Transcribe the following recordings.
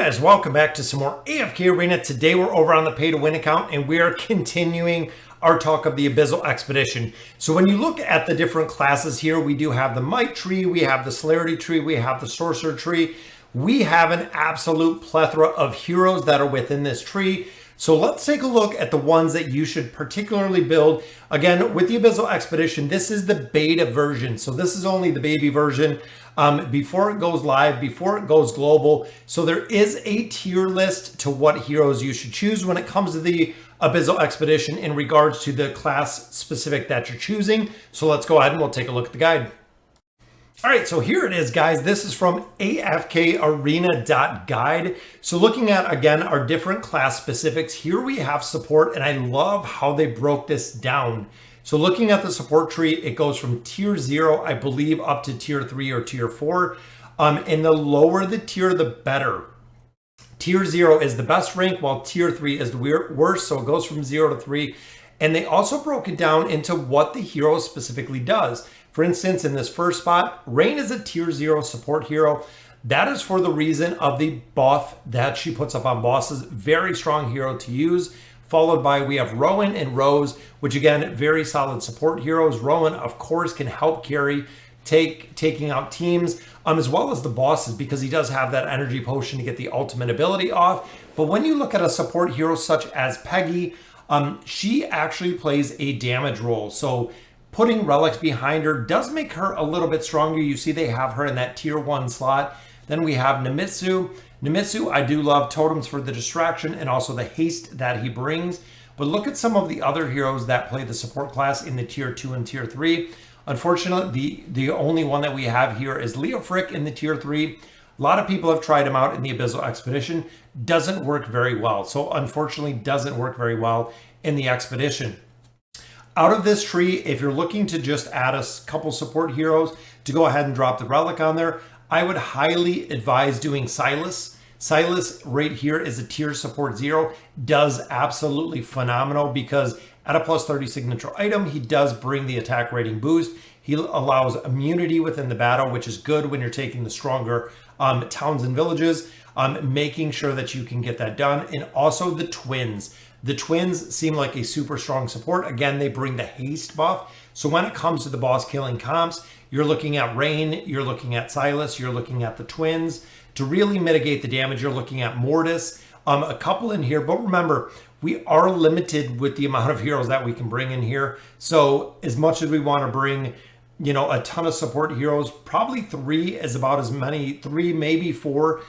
Guys, welcome back to some more AFK Arena. Today we're over on the pay to win account and we are continuing our talk of the Abyssal Expedition. So when you look at the different classes here, we do have the Might tree, we have the Celerity tree, we have the Sorcerer tree. We have an absolute plethora of heroes that are within this tree. So let's take a look at the ones that you should particularly build. Again, with the Abyssal Expedition, this is the beta version. So this is only the baby version before it goes live, before it goes global. So there is a tier list to what heroes you should choose when it comes to the Abyssal Expedition in regards to the class specific that you're choosing. So let's go ahead and we'll take a look at the guide. All right, so here it is, guys. This is from afkarena.guide. So looking at, again, our different class specifics, here we have support, and I love how they broke this down. So looking at the support tree, it goes from tier 0, I believe, up to tier 3 or tier 4. And the lower the tier, the better. Tier 0 is the best rank, while tier 3 is the worst, so it goes from 0 to 3. And they also broke it down into what the hero specifically does. For instance, in this first spot, Rain is a tier 0 support hero. That is for the reason of the buff that she puts up on bosses. Very strong hero to use. Followed by, we have Rowan and Rose, which again, very solid support heroes. Rowan, of course, can help carry, taking out teams, as well as the bosses, because he does have that energy potion to get the ultimate ability off. But when you look at a support hero such as Peggy, she actually plays a damage role. So putting relics behind her does make her a little bit stronger. You see they have her in that tier 1 slot. Then we have Nemitsu. Nemitsu, I do love totems for the distraction and also the haste that he brings. But look at some of the other heroes that play the support class in the tier 2 and tier 3. Unfortunately, the only one that we have here is Leo Frick in the tier 3. A lot of people have tried him out in the Abyssal Expedition. Doesn't work very well. So unfortunately, doesn't work very well in the Expedition. Out of this tree, if you're looking to just add a couple support heroes to go ahead and drop the relic on there, I would highly advise doing Silas. Silas right here is a tier support 0, does absolutely phenomenal because at a plus 30 signature item, he does bring the attack rating boost. He allows immunity within the battle, which is good when you're taking the stronger towns and villages, making sure that you can get that done. And also the twins. The twins seem like a super strong support. Again, they bring the haste buff. So when it comes to the boss killing comps, you're looking at Rain, you're looking at Silas, you're looking at the twins. To really mitigate the damage, you're looking at Mortis, a couple in here. But remember, we are limited with the amount of heroes that we can bring in here. So as much as we want to bring, a ton of support heroes, probably 3 is about as many, 3, maybe 4,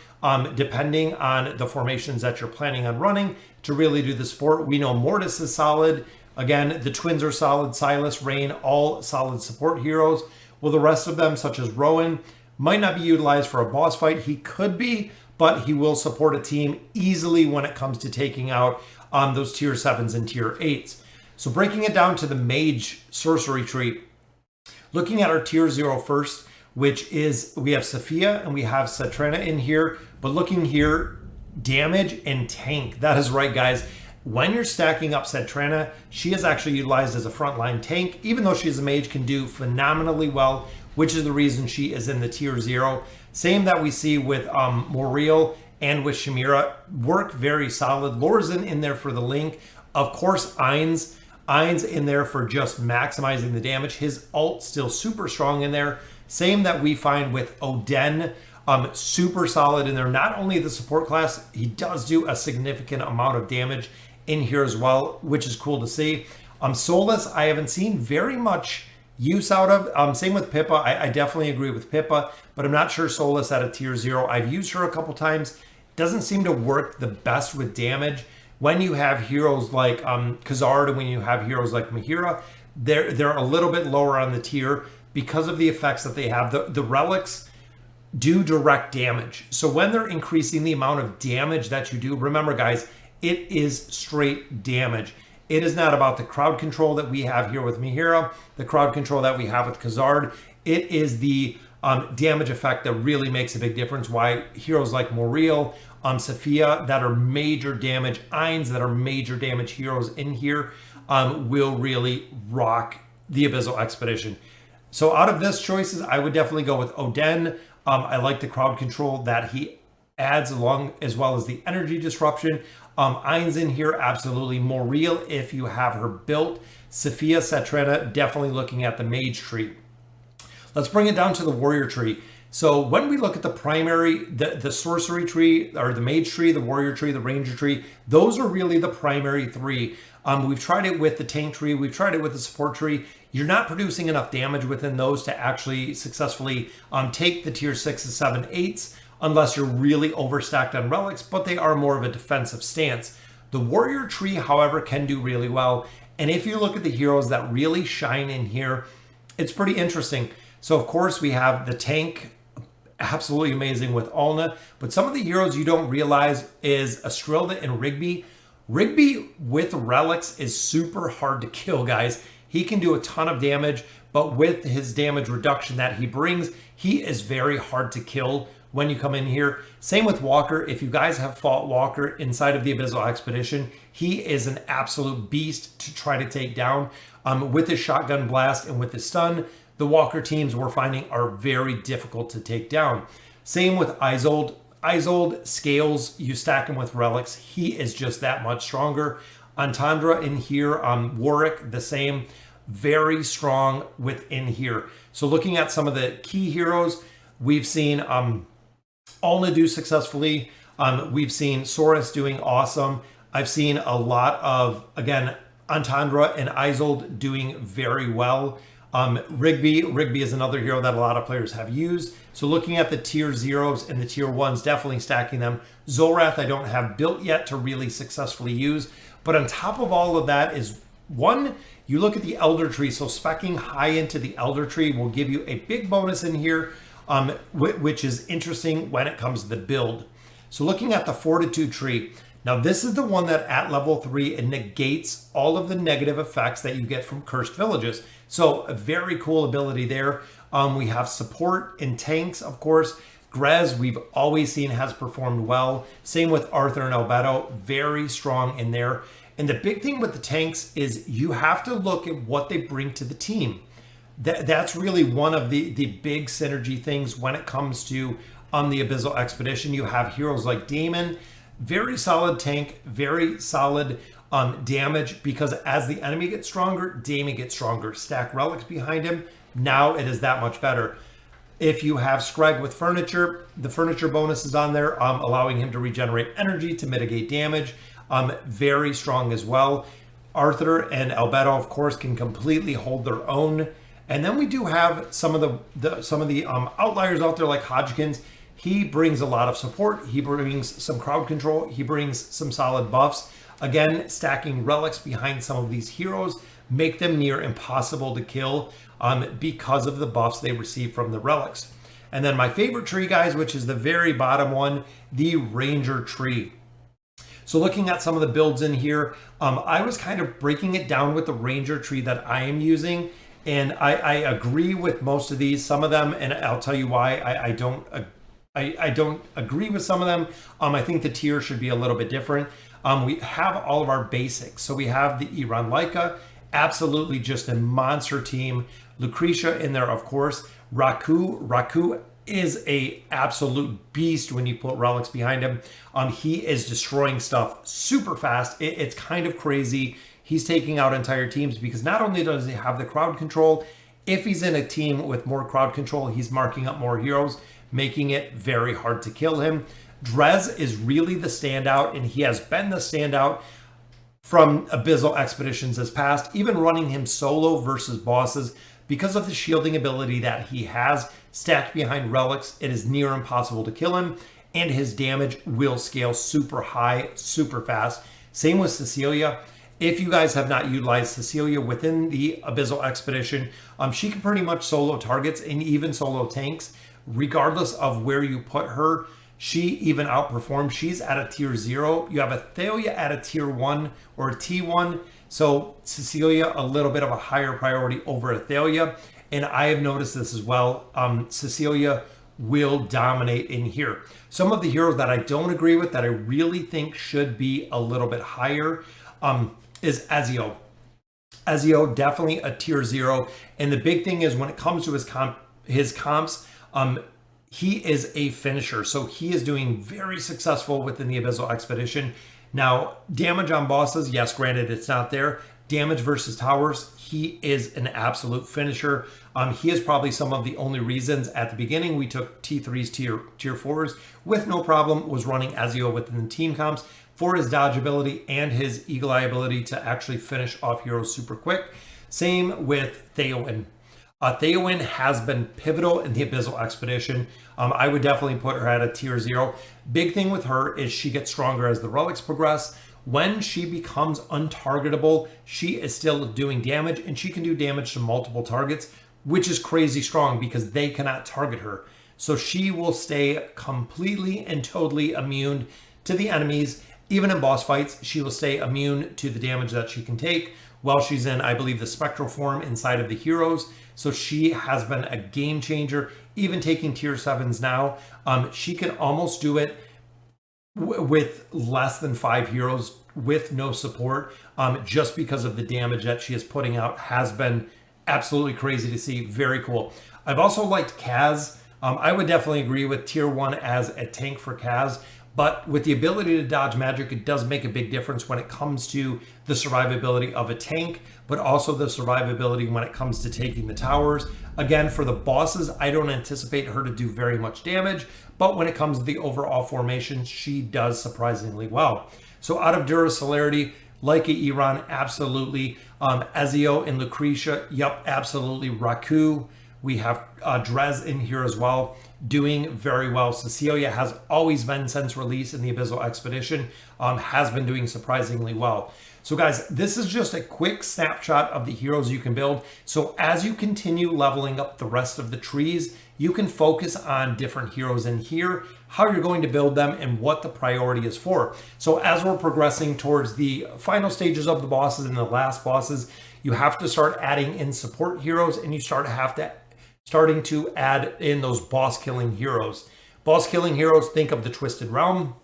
depending on the formations that you're planning on running to really do the support. We know Mortis is solid. Again, the twins are solid. Silas, Rain, all solid support heroes. Well, the rest of them, such as Rowan, might not be utilized for a boss fight. He could be, but he will support a team easily when it comes to taking out those tier 7s and tier 8s. So breaking it down to the mage sorcery tree, looking at our tier 0 first, which is, we have Sophia and we have Satrena in here, but looking here, damage and tank. That is right, guys. When you're stacking up Satrena, she is actually utilized as a frontline tank, even though she's a mage, can do phenomenally well, which is the reason she is in the tier 0. Same that we see with Moriel and with Shamira, work very solid. Lorzen in there for the link. Of course, Ainz in there for just maximizing the damage. His ult still super strong in there. Same that we find with Oden, super solid in there. Not only the support class, he does do a significant amount of damage in here as well, which is cool to see. Solus, I haven't seen very much use out of. Same with Pippa. I definitely agree with Pippa, but I'm not sure Solus at a tier 0. I've used her a couple times. Doesn't seem to work the best with damage. When you have heroes like Khazard and when you have heroes like Mahira, they're a little bit lower on the tier because of the effects that they have. The relics do direct damage. So when they're increasing the amount of damage that you do, remember guys, it is straight damage. It is not about the crowd control that we have here with Mahira, the crowd control that we have with Khazard. It is the damage effect that really makes a big difference. Why heroes like Moriel, Sophia that are major damage, Ainz that are major damage heroes in here will really rock the Abyssal Expedition. So out of this choices, I would definitely go with Oden. I like the crowd control that he adds along as well as the energy disruption. Ein's in here, absolutely more real if you have her built. Sophia Satrena, definitely looking at the mage tree. Let's bring it down to the warrior tree. So when we look at the primary, the sorcery tree, or the mage tree, the warrior tree, the ranger tree, those are really the primary three. We've tried it with the tank tree, we've tried it with the support tree. You're not producing enough damage within those to actually successfully take the tier 6s, 7, 8s, unless you're really overstacked on relics, but they are more of a defensive stance. The warrior tree, however, can do really well. And if you look at the heroes that really shine in here, it's pretty interesting. So of course we have the tank, absolutely amazing with Alna, but some of the heroes you don't realize is Astrilda and Rigby. Rigby with relics is super hard to kill, guys. He can do a ton of damage, but with his damage reduction that he brings, he is very hard to kill when you come in here. Same with Walker. If you guys have fought Walker inside of the Abyssal Expedition, he is an absolute beast to try to take down. With his shotgun blast and with his stun, the Walker teams we're finding are very difficult to take down. Same with Isolde. Isolde scales, you stack him with relics, he is just that much stronger. Antandra in here, Warwick, the same, very strong within here. So looking at some of the key heroes, we've seen Alna do successfully. We've seen Soros doing awesome. I've seen a lot of, again, Antandra and Isolde doing very well. Rigby is another hero that a lot of players have used. So looking at the tier 0s and the tier 1s, definitely stacking them. Zorath I don't have built yet to really successfully use. But on top of all of that is, one, you look at the Elder Tree. So speccing high into the Elder Tree will give you a big bonus in here, which is interesting when it comes to the build. So looking at the Fortitude Tree, now this is the one that at level 3, it negates all of the negative effects that you get from cursed villages. So a very cool ability there. We have support in tanks, of course. Grez, we've always seen has performed well. Same with Arthur and Albedo, very strong in there. And the big thing with the tanks is you have to look at what they bring to the team. That's really one of the big synergy things when it comes to the Abyssal Expedition. You have heroes like Daemon, very solid tank, very solid damage, because as the enemy gets stronger, Daemon gets stronger. Stack relics behind him, now it is that much better. If you have Scrag with furniture, the furniture bonus is on there, allowing him to regenerate energy to mitigate damage. Very strong as well. Arthur and Albedo, of course, can completely hold their own. And then we do have some of the outliers out there like Hodgkins. He brings a lot of support. He brings some crowd control. He brings some solid buffs. Again, stacking relics behind some of these heroes make them near impossible to kill because of the buffs they receive from the relics. And then my favorite tree, guys, which is the very bottom one, the Ranger tree. So looking at some of the builds in here, I was kind of breaking it down with the Ranger tree that I am using. And I agree with most of these, some of them, and I'll tell you why I don't agree with some of them. I think the tier should be a little bit different. We have all of our basics. So we have the Iran Laika, absolutely just a monster team. Lucretia in there, of course. Raku is a absolute beast when you put relics behind him. He is destroying stuff super fast. It's kind of crazy. He's taking out entire teams because not only does he have the crowd control, if he's in a team with more crowd control, he's marking up more heroes, making it very hard to kill him. Drez is really the standout, and he has been the standout from Abyssal Expeditions as past, even running him solo versus bosses. Because of the shielding ability that he has stacked behind relics, it is near impossible to kill him, and his damage will scale super high, super fast. Same with Cecilia. If you guys have not utilized Cecilia within the Abyssal Expedition, she can pretty much solo targets and even solo tanks. Regardless of where you put her, she even outperforms. She's at a tier 0. You have Athalia at a tier 1 or a T1. So Cecilia, a little bit of a higher priority over Athalia. And I have noticed this as well. Cecilia will dominate in here. Some of the heroes that I don't agree with, that I really think should be a little bit higher, is Ezio. Ezio, definitely a tier 0. And the big thing is when it comes to his comps, he is a finisher. So he is doing very successful within the Abyssal Expedition. Now, damage on bosses, yes, granted, it's not there. Damage versus towers, he is an absolute finisher. He is probably some of the only reasons at the beginning we took T3s, tier 4s with no problem, was running Ezio within the team comps for his dodge ability and his eagle eye ability to actually finish off heroes super quick. Same with Theowen. Theowen has been pivotal in the Abyssal Expedition. I would definitely put her at a tier 0. Big thing with her is she gets stronger as the relics progress. When she becomes untargetable, she is still doing damage, and she can do damage to multiple targets, which is crazy strong because they cannot target her. So she will stay completely and totally immune to the enemies. Even in boss fights, she will stay immune to the damage that she can take while she's in, I believe, the spectral form inside of the heroes. So she has been a game changer. Even taking tier 7s now, she can almost do it with less than 5 heroes with no support, just because of the damage that she is putting out has been absolutely crazy to see. Very cool. I've also liked Kaz. I would definitely agree with tier 1 as a tank for Kaz, but with the ability to dodge magic, it does make a big difference when it comes to the survivability of a tank, but also the survivability when it comes to taking the towers. Again, for the bosses, I don't anticipate her to do very much damage, but when it comes to the overall formation, she does surprisingly well. So out of Dura Celerity, like Iran, absolutely. Ezio and Lucretia, yep, absolutely. Raku, we have Drez in here as well, doing very well. Cecilia has always been, since release in the Abyssal Expedition, has been doing surprisingly well. So guys, this is just a quick snapshot of the heroes you can build. So as you continue leveling up the rest of the trees, you can focus on different heroes in here, how you're going to build them, and what the priority is for. So as we're progressing towards the final stages of the bosses and the last bosses, you have to start adding in support heroes, and you starting to add in those boss killing heroes. Boss killing heroes, think of the Twisted Realm.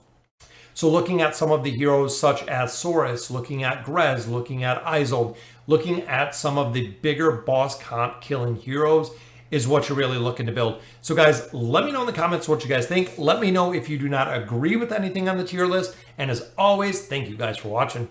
So looking at some of the heroes such as Saurus, looking at Grez, looking at Isolde, looking at some of the bigger boss comp killing heroes is what you're really looking to build. So guys, let me know in the comments what you guys think. Let me know if you do not agree with anything on the tier list. And as always, thank you guys for watching.